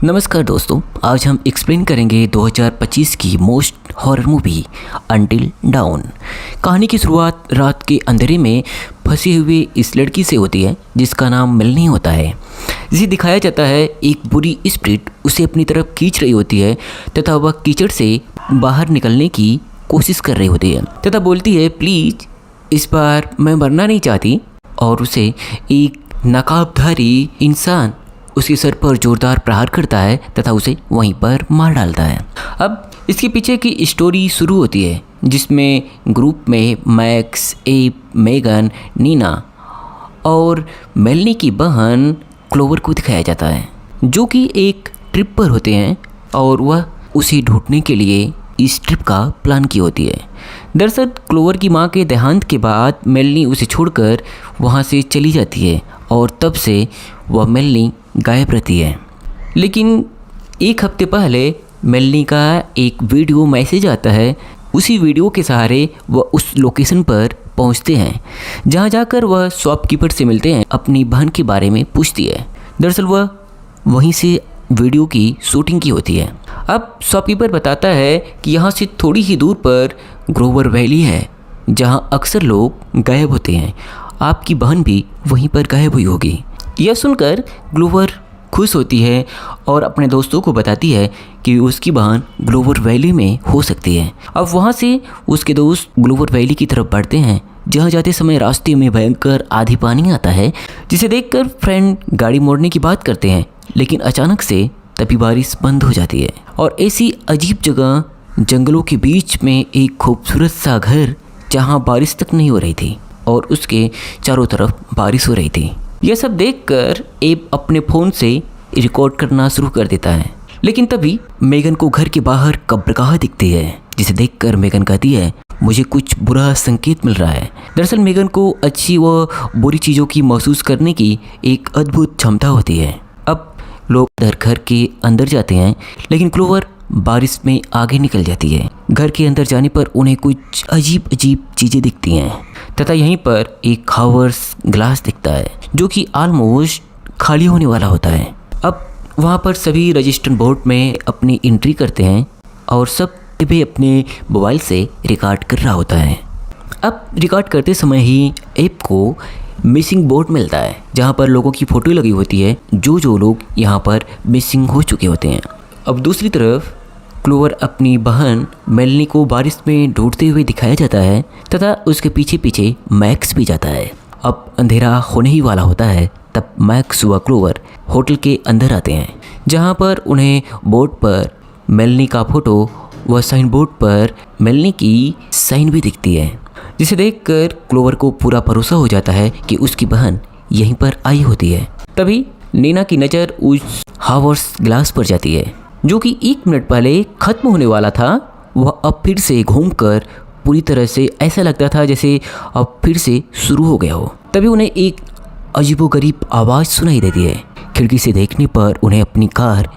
नमस्कार दोस्तों, आज हम एक्सप्लेन करेंगे 2025 की most horror movie until down. कहानी की शुरुआत रात के अंधेरे में फंसी हुई इस लड़की से होती है जिसका नाम मेलनी होता है। जिसे दिखाया जाता है एक बुरी स्पिरिट उसे अपनी तरफ खींच रही होती है तथा वह कीचड़ से बाहर निकलने की कोशिश कर रही होती है तथा बोलती है प्लीज़ इस बार मैं मरना नहीं चाहती, और उसे एक नकाबधारी इंसान उसके सर पर जोरदार प्रहार करता है तथा उसे वहीं पर मार डालता है। अब इसके पीछे की स्टोरी शुरू होती है जिसमें ग्रुप में मैक्स, एप, मेगन, नीना और मेलनी की बहन क्लोवर को दिखाया जाता है जो कि एक ट्रिप पर होते हैं और वह उसे ढूंढने के लिए इस ट्रिप का प्लान की होती है। दरअसल क्लोवर की मां के देहांत के बाद मेलनी उसे छोड़कर वहां से चली जाती है और तब से वह मेलनी गायब रहती है। लेकिन एक हफ्ते पहले मेलनी का एक वीडियो मैसेज आता है। उसी वीडियो के सहारे वह उस लोकेशन पर पहुंचते हैं जहां जाकर वह शॉपकीपर से मिलते हैं, अपनी बहन के बारे में पूछती है। दरअसल वह वहीं से वीडियो की शूटिंग की होती है। अब शॉपकीपर बताता है कि यहाँ से थोड़ी ही दूर पर ग्रोवर वैली है जहाँ अक्सर लोग गायब होते हैं, आपकी बहन भी वहीं पर गायब हुई होगी। यह सुनकर ग्लोवर खुश होती है और अपने दोस्तों को बताती है कि उसकी बहन ग्लोवर वैली में हो सकती है। अब वहाँ से उसके दोस्त ग्लोवर वैली की तरफ बढ़ते हैं जहाँ जाते समय रास्ते में भयंकर आंधी पानी आता है जिसे देखकर फ्रेंड गाड़ी मोड़ने की बात करते हैं, लेकिन अचानक से तभी बारिश बंद हो जाती है और ऐसी अजीब जगह जंगलों के बीच में एक खूबसूरत सा घर जहाँ बारिश तक नहीं हो रही थी और उसके चारों तरफ बारिश हो रही थी। यह सब देखकर एब अपने फ़ोन से रिकॉर्ड करना शुरू कर देता है, लेकिन तभी मेगन को घर के बाहर कब्रगाह दिखती है जिसे देखकर मेगन कहती है मुझे कुछ बुरा संकेत मिल रहा है। दरअसल मेगन को अच्छी व बुरी चीज़ों की महसूस करने की एक अद्भुत क्षमता होती है। अब लोग घर के अंदर जाते हैं लेकिन क्लोवर बारिश में आगे निकल जाती है। घर के अंदर जाने पर उन्हें कुछ अजीब अजीब चीज़ें दिखती हैं तथा यहीं पर एक हावर्स ग्लास दिखता है जो कि ऑलमोस्ट खाली होने वाला होता है। अब वहाँ पर सभी रजिस्टर बोर्ड में अपनी एंट्री करते हैं और सब भी अपने मोबाइल से रिकॉर्ड कर रहा होता है। अब रिकॉर्ड करते समय ही एप को मिसिंग बोर्ड मिलता है जहाँ पर लोगों की फ़ोटो लगी होती है जो लोग यहाँ पर मिसिंग हो चुके होते हैं। अब दूसरी तरफ क्लोवर अपनी बहन मेलनी को बारिश में ढूंढते हुए दिखाया जाता है तथा उसके पीछे पीछे मैक्स भी जाता है। अब अंधेरा होने ही वाला होता है तब मैक्स व क्लोवर होटल के अंदर आते हैं जहां पर उन्हें बोर्ड पर मेलनी का फोटो व साइन बोर्ड पर मेलनी की साइन भी दिखती है, जिसे देखकर क्लोवर को पूरा भरोसा हो जाता है कि उसकी बहन यहीं पर आई होती है। तभी नीना की नज़र उस हावर्स ग्लास पर जाती है जो कि 1 मिनट पहले ख़त्म होने वाला था। वह अब फिर से घूमकर पूरी तरह से ऐसा लगता था जैसे अब फिर से शुरू हो गया हो। तभी उन्हें एक अजीबोगरीब आवाज़ सुनाई देती है। खिड़की से देखने पर उन्हें अपनी कार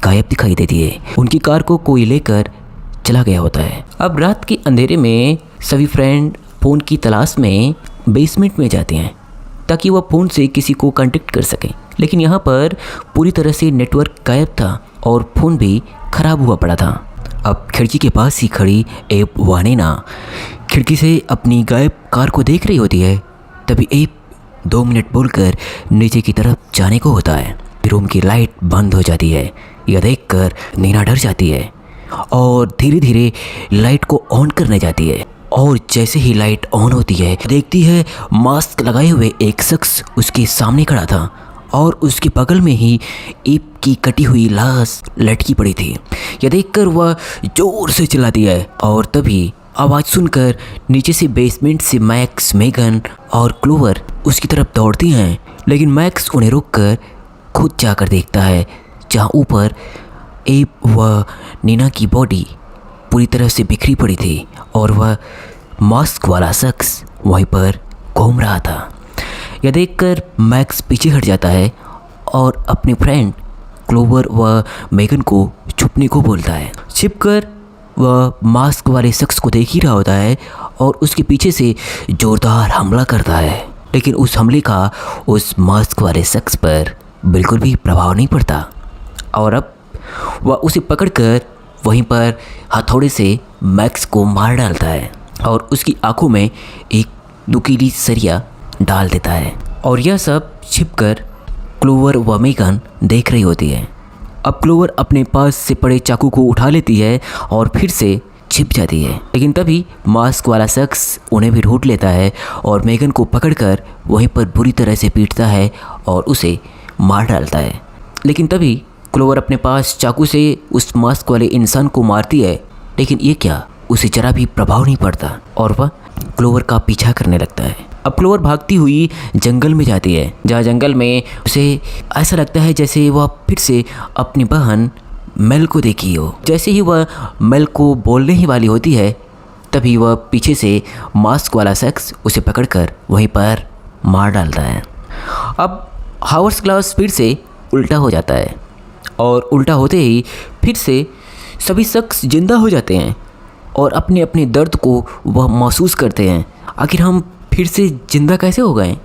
गायब दिखाई देती है। उनकी कार को कोई लेकर चला गया होता है। अब रात के अंधेरे में सभी फ्रेंड फ़ोन की तलाश में बेसमेंट में जाते हैं ताकि वह फ़ोन से किसी को कांटेक्ट कर सकें, लेकिन यहाँ पर पूरी तरह से नेटवर्क गायब था और फ़ोन भी ख़राब हुआ पड़ा था। अब खिड़की के पास ही खड़ी एप वानेना खिड़की से अपनी गायब कार को देख रही होती है। तभी एप 2 मिनट बोलकर नीचे की तरफ जाने को होता है। रूम की लाइट बंद हो जाती है। यह देखकर नीना डर जाती है और धीरे धीरे लाइट को ऑन करने जाती है और जैसे ही लाइट ऑन होती है देखती है मास्क लगाए हुए एक शख्स उसके सामने खड़ा था और उसके बगल में ही एप की कटी हुई लाश लटकी पड़ी थी। यह देखकर वह जोर से चिल्लाती है और तभी आवाज़ सुनकर नीचे से बेसमेंट से मैक्स, मेगन और क्लोवर उसकी तरफ दौड़ती हैं, लेकिन मैक्स उन्हें रोककर खुद जाकर देखता है जहाँ ऊपर एप व नीना की बॉडी पूरी तरह से बिखरी पड़ी थी और वह मास्क वाला शख्स वहीं पर घूम रहा था। यह देखकर मैक्स पीछे हट जाता है और अपने फ्रेंड क्लोवर व मेगन को छुपने को बोलता है। छिपकर वह मास्क वाले शख्स को देख ही रहा होता है और उसके पीछे से ज़ोरदार हमला करता है, लेकिन उस हमले का उस मास्क वाले शख्स पर बिल्कुल भी प्रभाव नहीं पड़ता। और अब वह उसे पकड़कर वहीं पर हथौड़े से मैक्स को मार डालता है और उसकी आंखों में एक नुकीली सरिया डाल देता है। और यह सब छिपकर क्लोवर व मेगन देख रही होती है। अब क्लोवर अपने पास से पड़े चाकू को उठा लेती है और फिर से छिप जाती है, लेकिन तभी मास्क वाला शख्स उन्हें भी ढूंढ लेता है और मेगन को पकड़कर वहीं पर बुरी तरह से पीटता है और उसे मार डालता है। लेकिन तभी क्लोवर अपने पास चाकू से उस मास्क वाले इंसान को मारती है, लेकिन ये क्या, उसे जरा भी प्रभाव नहीं पड़ता और वह क्लोवर का पीछा करने लगता है। अब क्लोवर भागती हुई जंगल में जाती है, जहाँ जंगल में उसे ऐसा लगता है जैसे वह फिर से अपनी बहन मेल को देखी हो। जैसे ही वह मेल को बोलने ही वाली होती है, तभी वह पीछे से मास्क वाला शख्स उसे पकड़कर वहीं पर मार डालता है। अब हावर्स ग्लास फिर से उल्टा हो जाता है और उल्टा होते ही फिर से सभी शख्स जिंदा हो जाते हैं और अपने अपने दर्द को वह महसूस करते हैं। आखिर हम फिर से जिंदा कैसे हो गए?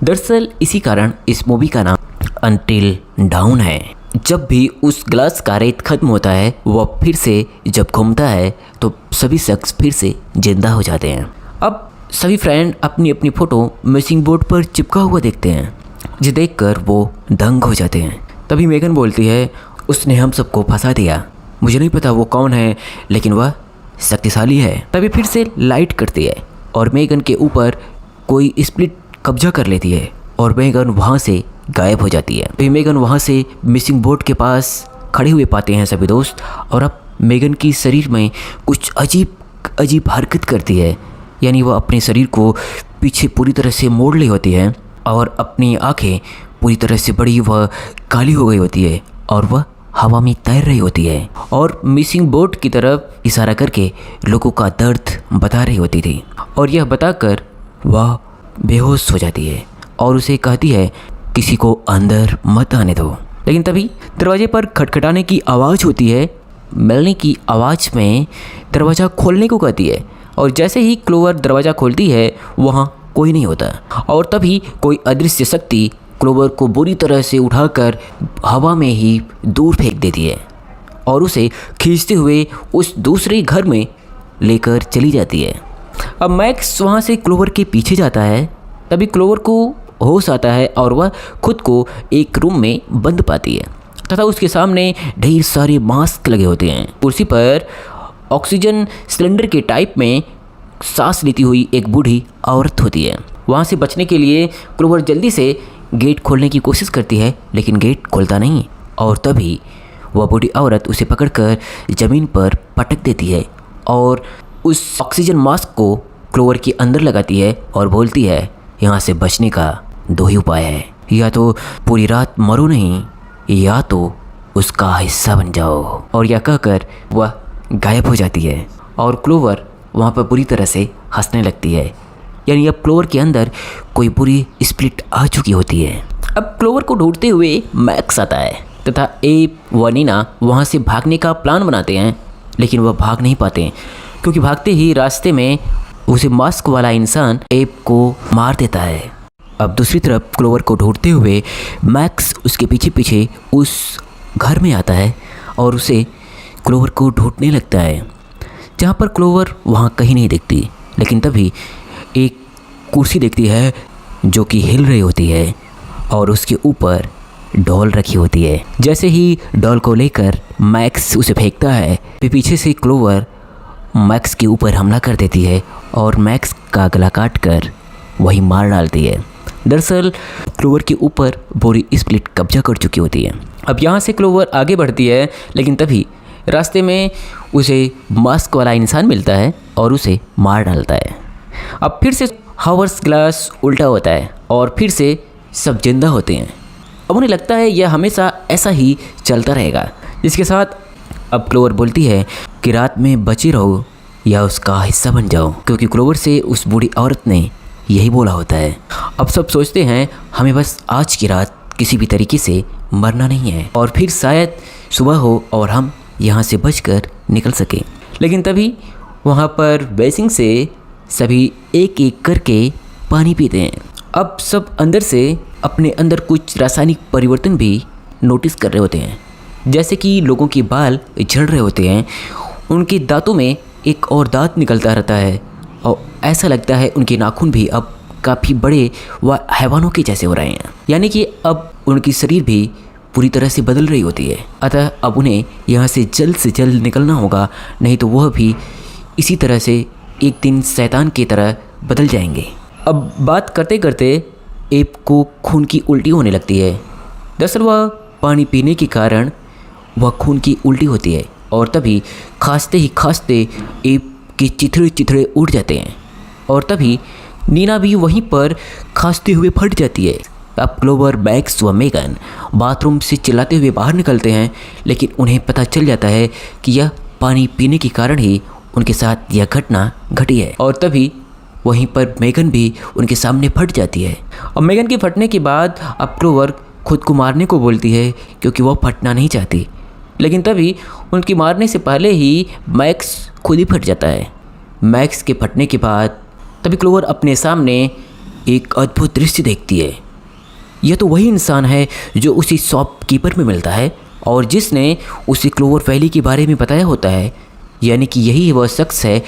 दरअसल इसी कारण इस मूवी का नाम अंटिल डाउन है। जब भी उस ग्लास का रेत खत्म होता है, वह फिर से जब घूमता है तो सभी शख्स फिर से जिंदा हो जाते हैं। अब सभी फ्रेंड अपनी अपनी फ़ोटो मिसिंग बोर्ड पर चिपका हुआ देखते हैं, जिसे देखकर वो दंग हो जाते हैं। तभी मेगन बोलती है, उसने हम सबको फंसा दिया। मुझे नहीं पता वो कौन है, लेकिन वह शक्तिशाली है। तभी फिर से लाइट करती है और मेगन के ऊपर कोई स्प्लिट कब्जा कर लेती है और मेगन वहाँ से गायब हो जाती है। तो मेगन वहाँ से मिसिंग बोर्ड के पास खड़े हुए पाते हैं सभी दोस्त, और अब मेगन की शरीर में कुछ अजीब हरकत करती है, यानी वह अपने शरीर को पीछे पूरी तरह से मोड़ ली होती है और अपनी आंखें पूरी तरह से बड़ी व काली हो गई होती है और वह हवा में तैर रही होती है और मिसिंग बोट की तरफ इशारा करके लोगों का दर्द बता रही होती थी। और यह बताकर वह बेहोश हो जाती है और उसे कहती है, किसी को अंदर मत आने दो। लेकिन तभी दरवाजे पर खटखटाने की आवाज़ होती है। मेलनी की आवाज़ में दरवाज़ा खोलने को कहती है और जैसे ही क्लोवर दरवाज़ा खोलती है, वहाँ कोई नहीं होता और तभी कोई अदृश्य शक्ति क्लोवर को बुरी तरह से उठाकर हवा में ही दूर फेंक देती है और उसे खींचते हुए उस दूसरे घर में लेकर चली जाती है। अब मैक्स वहाँ से क्लोवर के पीछे जाता है। तभी क्लोवर को होश आता है और वह खुद को एक रूम में बंद पाती है तथा उसके सामने ढेर सारे मास्क लगे होते हैं। कुर्सी पर ऑक्सीजन सिलेंडर के टाइप में सांस लेती हुई एक बूढ़ी औरत होती है। वहाँ से बचने के लिए क्लोवर जल्दी से गेट खोलने की कोशिश करती है, लेकिन गेट खुलता नहीं और तभी वह बूढ़ी औरत उसे पकड़कर ज़मीन पर पटक देती है और उस ऑक्सीजन मास्क को क्लोवर के अंदर लगाती है और बोलती है, यहाँ से बचने का दो ही उपाय है, या तो पूरी रात मरो नहीं, या तो उसका हिस्सा बन जाओ। और यह कहकर वह गायब हो जाती है और क्लोवर वहाँ पर बुरी तरह से हंसने लगती है, यानी अब क्लोवर के अंदर कोई बुरी स्प्लिट आ चुकी होती है। अब क्लोवर को ढूंढते हुए मैक्स आता है तथा एब व नीना वहाँ से भागने का प्लान बनाते हैं, लेकिन वह भाग नहीं पाते क्योंकि भागते ही रास्ते में उसे मास्क वाला इंसान एब को मार देता है। अब दूसरी तरफ क्लोवर को ढूंढते हुए मैक्स उसके पीछे पीछे उस घर में आता है और उसे क्लोवर को ढूंढने लगता है, जहाँ पर क्लोवर वहाँ कहीं नहीं दिखती। लेकिन तभी एक कुर्सी दिखती है जो कि हिल रही होती है और उसके ऊपर डॉल रखी होती है। जैसे ही डॉल को लेकर मैक्स उसे फेंकता है, पीछे से क्लोवर मैक्स के ऊपर हमला कर देती है और मैक्स का गला काट कर वही मार डालती है। दरअसल क्लोवर के ऊपर बुरी स्प्लिट कब्जा कर चुकी होती है। अब यहाँ से क्लोवर आगे बढ़ती है, लेकिन तभी रास्ते में उसे मास्क वाला इंसान मिलता है और उसे मार डालता है। अब फिर से हावर्स ग्लास उल्टा होता है और फिर से सब जिंदा होते हैं। अब उन्हें लगता है यह हमेशा ऐसा ही चलता रहेगा, जिसके साथ अब क्लोवर बोलती है कि रात में बचे रहो या उसका हिस्सा बन जाओ, क्योंकि क्लोवर से उस बूढ़ी औरत ने यही बोला होता है। अब सब सोचते हैं हमें बस आज की रात किसी भी तरीके से मरना नहीं है और फिर शायद सुबह हो और हम यहाँ से बचकर निकल सकें। लेकिन तभी वहाँ पर बेसिन से सभी एक एक करके पानी पीते हैं। अब सब अंदर से अपने अंदर कुछ रासायनिक परिवर्तन भी नोटिस कर रहे होते हैं, जैसे कि लोगों के बाल झड़ रहे होते हैं, उनके दांतों में एक और दांत निकलता रहता है और ऐसा लगता है उनके नाखून भी अब काफ़ी बड़े व हैवानों के जैसे हो रहे हैं। यानी कि अब उनकी शरीर भी पूरी तरह से बदल रही होती है। अतः अब उन्हें यहाँ से जल्द निकलना होगा, नहीं तो वह भी इसी तरह से एक दिन शैतान की तरह बदल जाएंगे। अब बात करते करते एब को खून की उल्टी होने लगती है। दरअसल वह पानी पीने के कारण वह खून की उल्टी होती है और तभी खांसते ही खांसते एब के चिथड़े चिथड़े उड़ जाते हैं और तभी नीना भी वहीं पर खांसते हुए फट जाती है। अब क्लोवर, मैक्स व मेगन बाथरूम से चिल्लाते हुए बाहर निकलते हैं, लेकिन उन्हें पता चल जाता है कि यह पानी पीने के कारण ही उनके साथ यह घटना घटी है। और तभी वहीं पर मेगन भी उनके सामने फट जाती है। और मेगन के फटने के बाद अब क्लोवर खुद को मारने को बोलती है क्योंकि वह फटना नहीं चाहती, लेकिन तभी उनकी मारने से पहले ही मैक्स खुद ही फट जाता है। मैक्स के फटने के बाद तभी क्लोवर अपने सामने एक अद्भुत दृश्य देखती है। यह तो वही इंसान है जो उसी शॉपकीपर में मिलता है और जिसने उसे क्लोवर वैली के बारे में बताया होता है। यानी कि यही वह शख्स है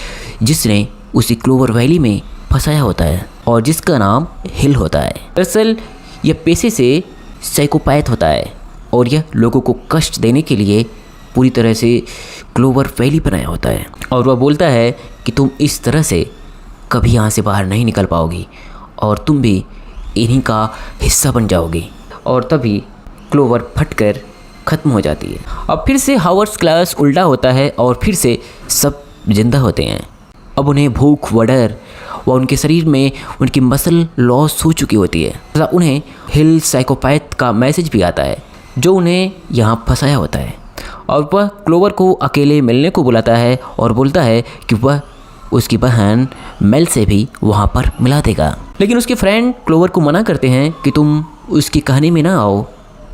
जिसने उसे क्लोवर वैली में फंसाया होता है और जिसका नाम हिल होता है। दरअसल यह पेशे से साइकोपैथ होता है और यह लोगों को कष्ट देने के लिए पूरी तरह से क्लोवर वैली बनाया होता है। और वह बोलता है कि तुम इस तरह से कभी यहाँ से बाहर नहीं निकल पाओगी और तुम भी इन्हीं का हिस्सा बन जाओगी। और तभी क्लोवर फटकर ख़त्म हो जाती है। अब फिर से हावर्ड्स क्लास उल्टा होता है और फिर से सब जिंदा होते हैं। अब उन्हें भूख व डर व उनके शरीर में उनकी मसल लॉस हो चुकी होती है तथा उन्हें हिल साइकोपैथ का मैसेज भी आता है जो उन्हें यहाँ फंसाया होता है। और वह क्लोवर को अकेले मिलने को बुलाता है और बोलता है कि वह उसकी बहन मेल से भी वहाँ पर मिला देगा। लेकिन उसके फ्रेंड क्लोवर को मना करते हैं कि तुम उसकी कहानी में ना आओ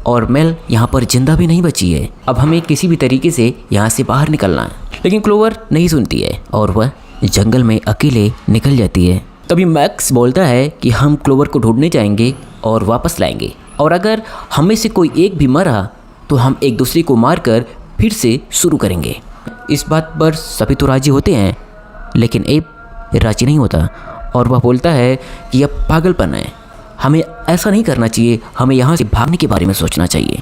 और मेल यहाँ पर जिंदा भी नहीं बची है। अब हमें किसी भी तरीके से यहाँ से बाहर निकलना है। लेकिन क्लोवर नहीं सुनती है और वह जंगल में अकेले निकल जाती है। तभी मैक्स बोलता है कि हम क्लोवर को ढूंढने जाएंगे और वापस लाएंगे और अगर हमें से कोई एक भी मरा तो हम एक दूसरे को मारकर फिर से शुरू करेंगे। इस बात पर सभी तो राजी होते हैं, लेकिन एब राजी नहीं होता और वह बोलता है कि यह पागलपन है, हमें ऐसा नहीं करना चाहिए, हमें यहाँ से भागने के बारे में सोचना चाहिए।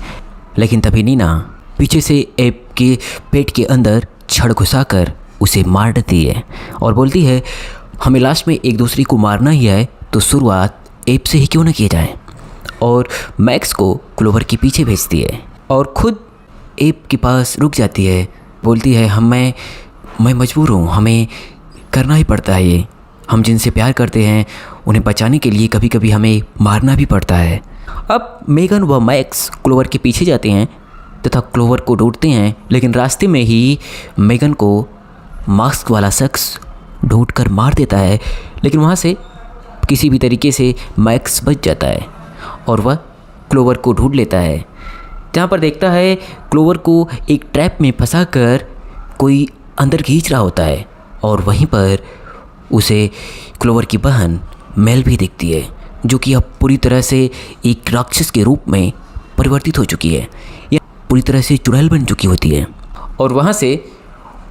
लेकिन तभी नीना पीछे से एब के पेट के अंदर छड़ घुसाकर उसे मार देती है और बोलती है हमें लास्ट में एक दूसरे को मारना ही है तो शुरुआत एब से ही क्यों न किया जाए। और मैक्स को क्लोवर के पीछे भेजती है और खुद एब के पास रुक जाती है। बोलती है मैं मजबूर हूँ, हमें करना ही पड़ता है ये, हम जिनसे प्यार करते हैं उन्हें बचाने के लिए कभी कभी हमें मारना भी पड़ता है। अब मेगन व मैक्स क्लोवर के पीछे जाते हैं तथा क्लोवर को ढूंढते हैं, लेकिन रास्ते में ही मेगन को मास्क वाला शख्स ढूंढकर मार देता है। लेकिन वहाँ से किसी भी तरीके से मैक्स बच जाता है और वह क्लोवर को ढूंढ लेता है, जहाँ पर देखता है क्लोवर को एक ट्रैप में फंसाकर कोई अंदर खींच रहा होता है और वहीं पर उसे क्लोवर की बहन मेल भी दिखती है जो कि अब पूरी तरह से एक राक्षस के रूप में परिवर्तित हो चुकी है, या पूरी तरह से चुड़ैल बन चुकी होती है। और वहाँ से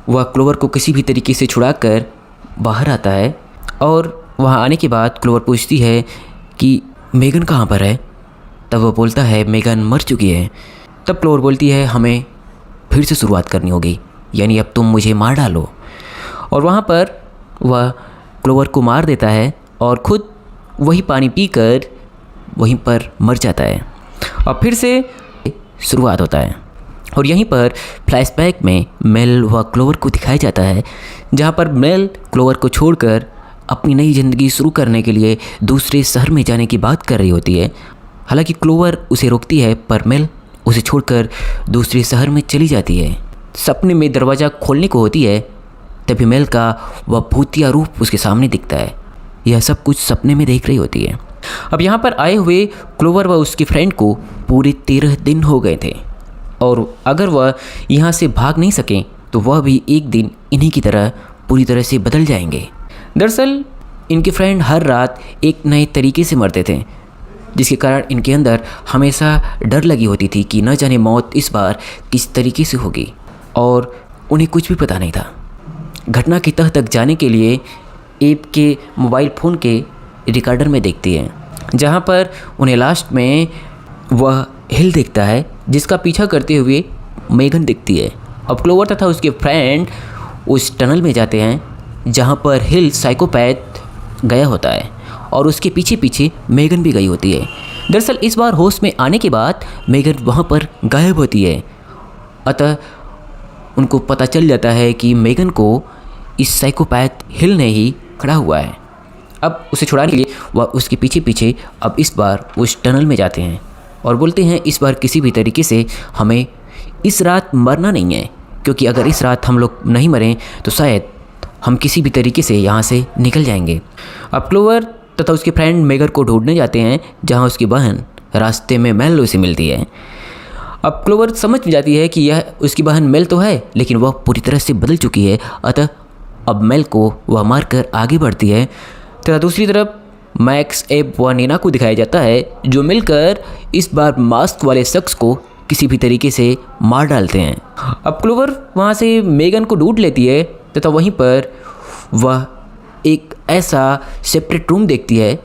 वह क्लोवर को किसी भी तरीके से छुड़ाकर बाहर आता है और वहाँ आने के बाद क्लोवर पूछती है कि मेगन कहाँ पर है। तब वह बोलता है मेगन मर चुकी है। तब क्लोवर बोलती है हमें फिर से शुरुआत करनी होगी, यानी अब तुम मुझे मार डालो। और वहाँ पर वह क्लोवर को मार देता है और ख़ुद वही पानी पीकर वहीं पर मर जाता है और फिर से शुरुआत होता है। और यहीं पर फ्लैशबैक में मेल व क्लोवर को दिखाया जाता है, जहाँ पर मेल क्लोवर को छोड़कर अपनी नई ज़िंदगी शुरू करने के लिए दूसरे शहर में जाने की बात कर रही होती है। हालांकि क्लोवर उसे रोकती है पर मेल उसे छोड़कर दूसरे शहर में चली जाती है। सपने में दरवाज़ा खोलने को होती है, तभी मेल का वह भूतिया रूप उसके सामने दिखता है। यह सब कुछ सपने में देख रही होती है। अब यहाँ पर आए हुए क्लोवर व उसके फ्रेंड को पूरे 13 दिन हो गए थे और अगर वह यहाँ से भाग नहीं सकें तो वह भी एक दिन इन्हीं की तरह पूरी तरह से बदल जाएंगे। दरअसल इनके फ्रेंड हर रात एक नए तरीके से मरते थे। जिसके कारण इनके अंदर हमेशा डर लगी होती थी कि न जाने मौत इस बार किस तरीके से होगी। और उन्हें कुछ भी पता नहीं था। घटना की तह तक जाने के लिए एब के मोबाइल फ़ोन के रिकॉर्डर में देखती है, जहाँ पर उन्हें लास्ट में वह हिल देखता है जिसका पीछा करते हुए मेगन दिखती है। अब क्लोवर तथा उसके फ्रेंड उस टनल में जाते हैं जहाँ पर हिल साइकोपैथ गया होता है और उसके पीछे पीछे मेगन भी गई होती है। दरअसल इस बार होश में आने के बाद मेगन वहाँ पर गायब होती है। अतः उनको पता चल जाता है कि मेगन को इस साइकोपैथ हिल ने ही खड़ा हुआ है। अब उसे छुड़ाने के लिए वह उसके पीछे पीछे अब इस बार उस टनल में जाते हैं और बोलते हैं इस बार किसी भी तरीके से हमें इस रात मरना नहीं है, क्योंकि अगर इस रात हम लोग नहीं मरें तो शायद हम किसी भी तरीके से यहाँ से निकल जाएंगे। अब क्लोवर तथा उसके फ्रेंड मेगर को ढूंढने जाते हैं जहाँ उसकी बहन रास्ते में मेल से मिलती है। अब क्लोवर समझ जाती है कि यह उसकी बहन मेल तो है, लेकिन वह पूरी तरह से बदल चुकी है। अतः अब मेल को वह मारकर आगे बढ़ती है। तथा दूसरी तरफ मैक्स, एब व नीना को दिखाया जाता है जो मिलकर इस बार मास्क वाले शख्स को किसी भी तरीके से मार डालते हैं। अब क्लोवर वहाँ से मेगन को ढूंढ लेती है तथा वहीं पर वह एक ऐसा सेपरेट रूम देखती है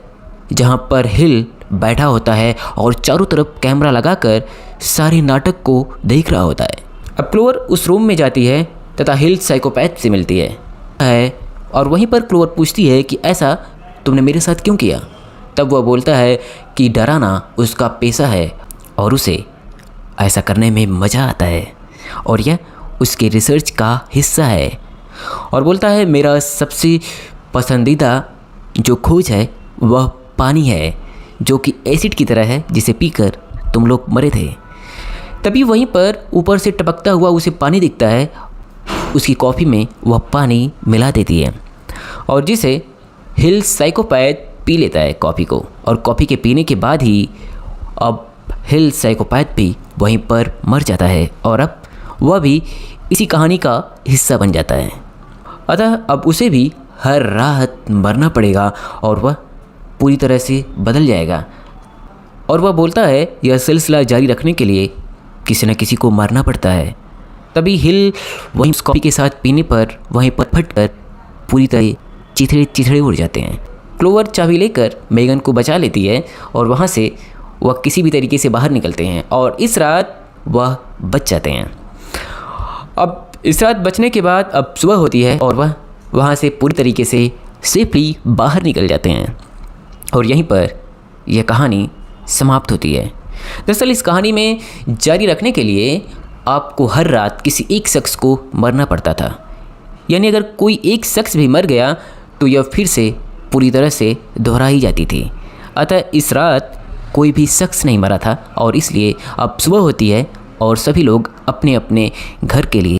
जहाँ पर हिल बैठा होता है और चारों तरफ कैमरा लगाकर सारे नाटक को देख रहा होता है। अब क्लोवर उस रूम में जाती है तथा हिल साइकोपैथ से मिलती है और वहीं पर क्लोवर पूछती है कि ऐसा तुमने मेरे साथ क्यों किया। तब वह बोलता है कि डराना उसका पेशा है और उसे ऐसा करने में मज़ा आता है और यह उसके रिसर्च का हिस्सा है। और बोलता है मेरा सबसे पसंदीदा जो खोज है वह पानी है, जो कि एसिड की तरह है जिसे पीकर तुम लोग मरे थे। तभी वहीं पर ऊपर से टपकता हुआ उसे पानी दिखता है। उसकी कॉफ़ी में वह पानी मिला देती है और जिसे हिल साइकोपैथ पी लेता है कॉफ़ी को। और कॉफ़ी के पीने के बाद ही अब हिल साइकोपैथ भी वहीं पर मर जाता है और अब वह भी इसी कहानी का हिस्सा बन जाता है। अतः अब उसे भी हर रात मरना पड़ेगा और वह पूरी तरह से बदल जाएगा। और वह बोलता है यह सिलसिला जारी रखने के लिए किसी न किसी को मारना पड़ता है। तभी हिल वहीं कॉफ़ी के साथ पीने पर वहीं पर फट कर पूरी तरह चिथड़े उड़ जाते हैं। क्लोवर चाबी लेकर मेगन को बचा लेती है और वहाँ से वह किसी भी तरीके से बाहर निकलते हैं और इस रात वह बच जाते हैं। अब इस रात बचने के बाद अब सुबह होती है और वह वहाँ से पूरी तरीके से सेफली बाहर निकल जाते हैं और यहीं पर यह कहानी समाप्त होती है। दरअसल इस कहानी में जारी रखने के लिए आपको हर रात किसी एक शख्स को मरना पड़ता था, यानी अगर कोई एक शख्स भी मर गया तो यह फिर से पूरी तरह से दोहराई जाती थी। अतः इस रात कोई भी शख्स नहीं मरा था और इसलिए अब सुबह होती है और सभी लोग अपने अपने घर के लिए